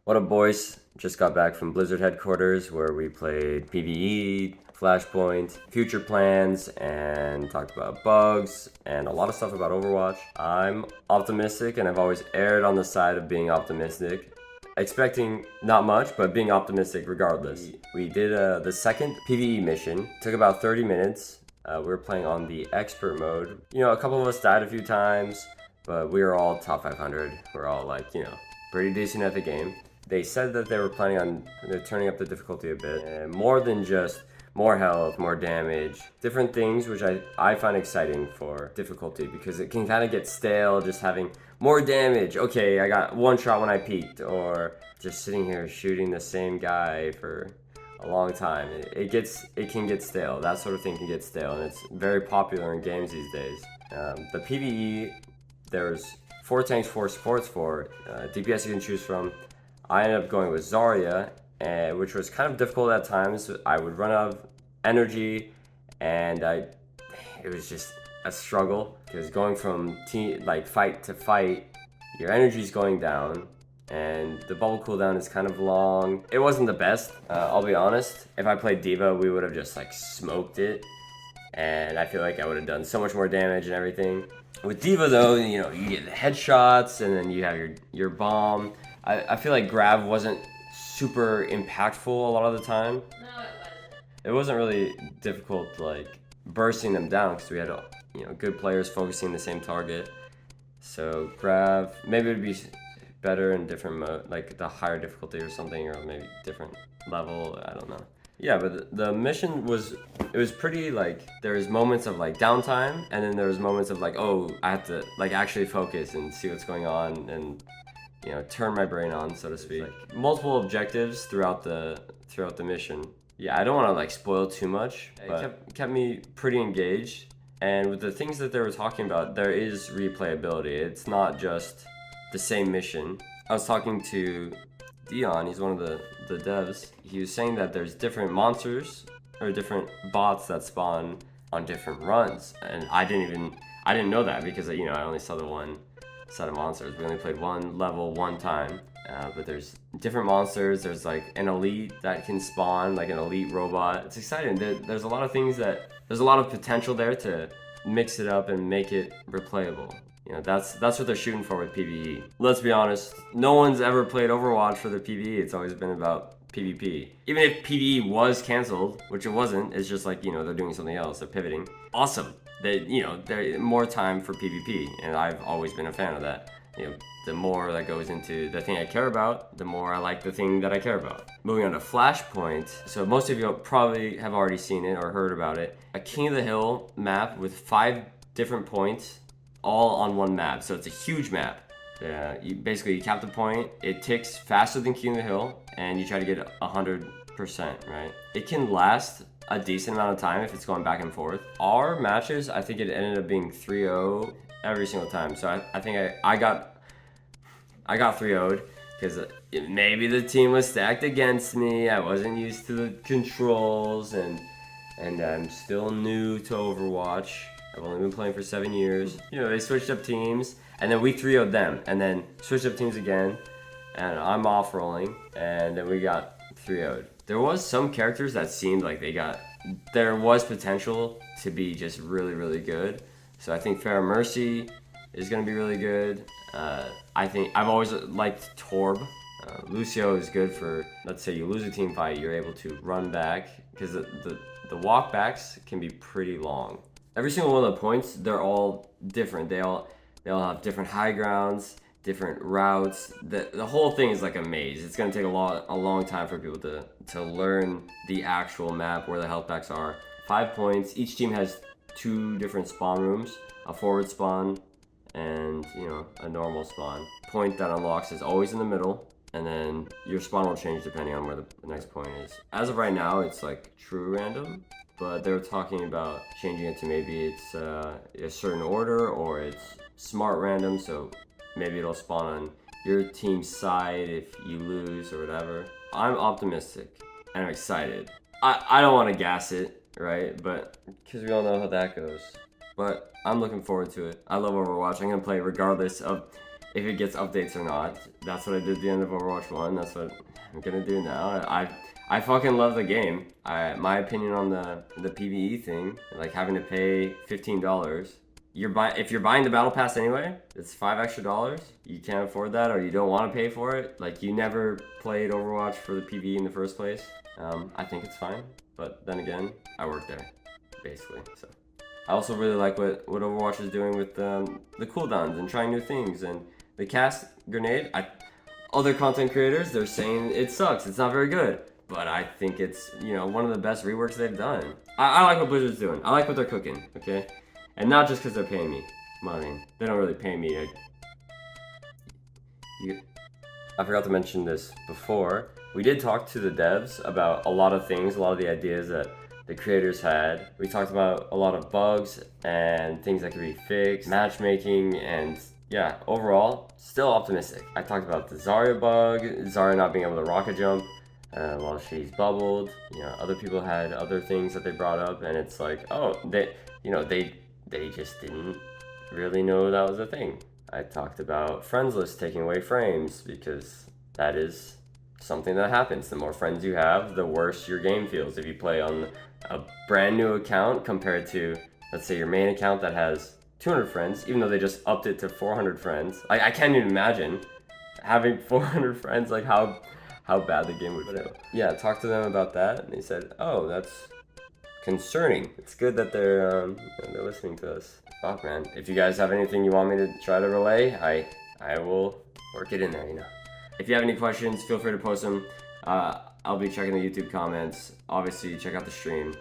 What up, boys? Just got back from Blizzard headquarters where we played PvE, Flashpoint, future plans, and talked about bugs and a lot of stuff about Overwatch. I'm optimistic, and I've always erred on the side of being optimistic. Expecting not much, but being optimistic regardless. We did the second PvE mission. Took about 30 minutes. We were playing on the expert mode. You know, a couple of us died a few times, but we were all top 500. We're all like, pretty decent at the game. They said that they were planning on turning up the difficulty a bit, and more than just more health, more damage, different things, which I find exciting for difficulty because it can kind of get stale just having more damage. Okay, I got one shot when I peaked, or just sitting here shooting the same guy for a long time. It can get stale. That sort of thing can get stale, and it's very popular in games these days. The PvE, there's 4 tanks, 4 supports, 4 DPS you can choose from. I ended up going with Zarya, which was kind of difficult at times. I would run out of energy, and it was just a struggle because going from fight to fight, your energy's going down, and the bubble cooldown is kind of long. It wasn't the best, I'll be honest. If I played D.Va, we would have just smoked it, and I feel like I would have done so much more damage and everything. With D.Va though, you get the headshots, and then you have your bomb. I feel like grab wasn't super impactful a lot of the time. No, it wasn't. It wasn't really difficult bursting them down because we had good players focusing the same target. So grab, maybe it'd be better in different mode, like the higher difficulty or something, or maybe different level. I don't know. Yeah, but the mission was pretty there was moments of downtime, and then there was moments of oh, I have to actually focus and see what's going on and turn my brain on, so to speak. Multiple objectives throughout the mission. Yeah, I don't want to spoil too much, but it kept me pretty engaged. And with the things that they were talking about, there is replayability. It's not just the same mission. I was talking to Dion, he's one of the devs. He was saying that there's different monsters or different bots that spawn on different runs, and I didn't know that because I only saw the one set of monsters. We only played one level one time, but there's different monsters. There's an elite that can spawn, an elite robot. It's exciting. There's a lot of things there's a lot of potential there to mix it up and make it replayable. That's what they're shooting for with PvE. Let's be honest, no one's ever played Overwatch for the PvE. It's always been about PvP. Even if PvE was canceled, which it wasn't, it's just they're doing something else, they're pivoting. Awesome. There's more time for PvP, and I've always been a fan of that. The more that goes into the thing I care about, the more I like the thing that I care about. Moving on to Flashpoint. So most of you probably have already seen it or heard about it. A King of the Hill map with 5 different points, all on one map. So it's a huge map. You cap the point, it ticks faster than King of the Hill, and you try to get 100%, right? It can last a decent amount of time if it's going back and forth. Our matches, I think it ended up being 3-0 every single time. So I think I got 3-0'd because maybe the team was stacked against me. I wasn't used to the controls, and I'm still new to Overwatch. I've only been playing for 7 years. They switched up teams, and then we 3-0'd them, and then switched up teams again, and I'm off rolling, and then we got 3-0'd. There was some characters that seemed like there was potential to be just really, really good. So I think Fair Mercy is going to be really good. I think I've always liked Torb. Lucio is good for, let's say you lose a team fight, you're able to run back, because the walkbacks can be pretty long. Every single one of the points, they're all different. They all have different high grounds, different routes. The whole thing is like a maze. It's gonna take a long time for people to learn the actual map where the health packs are. 5 points. Each team has 2 different spawn rooms, a forward spawn and a normal spawn. Point that unlocks is always in the middle, and then your spawn will change depending on where the next point is. As of right now, it's true random, but they were talking about changing it to maybe it's a certain order, or it's smart random, so maybe it'll spawn on your team's side if you lose or whatever. I'm optimistic and I'm excited. I don't want to gas it, right? But because we all know how that goes. But I'm looking forward to it. I love Overwatch. I'm gonna play regardless of if it gets updates or not. That's what I did at the end of Overwatch 1. That's what I'm gonna do now. I fucking love the game. My opinion on the PvE thing, like having to pay $15. If you're buying the battle pass anyway, it's $5 extra. You can't afford that, or you don't want to pay for it. Like you never played Overwatch for the PvE in the first place. I think it's fine, but then again, I work there, basically. So I also really like what Overwatch is doing with the cooldowns and trying new things and the cast grenade. Other content creators, they're saying it sucks. It's not very good. But I think it's, one of the best reworks they've done. I like what Blizzard's doing. I like what they're cooking, okay? And not just because they're paying me. Well, I mean, they don't really pay me. I forgot to mention this before. We did talk to the devs about a lot of things, a lot of the ideas that the creators had. We talked about a lot of bugs and things that could be fixed, matchmaking, and yeah, overall, still optimistic. I talked about the Zarya bug, Zarya not being able to rocket jump. While she's bubbled, other people had other things that they brought up, and it's like, oh, they just didn't really know that was a thing. I talked about friends list taking away frames because that is something that happens. The more friends you have, the worse your game feels. If you play on a brand new account compared to, let's say, your main account that has 200 friends, even though they just upped it to 400 friends. I can't even imagine having 400 friends, like how bad the game would feel. Yeah, talked to them about that, and they said, "Oh, that's concerning. It's good that they're listening to us." Fuck, man. If you guys have anything you want me to try to relay, I will work it in there. If you have any questions, feel free to post them. I'll be checking the YouTube comments. Obviously, check out the stream,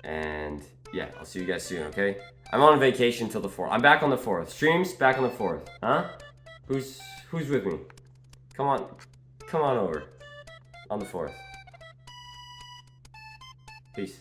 and yeah, I'll see you guys soon. Okay? I'm on vacation till the 4th. I'm back on the 4th. Streams back on the 4th. Huh? Who's with me? Come on over on the 4th. Peace.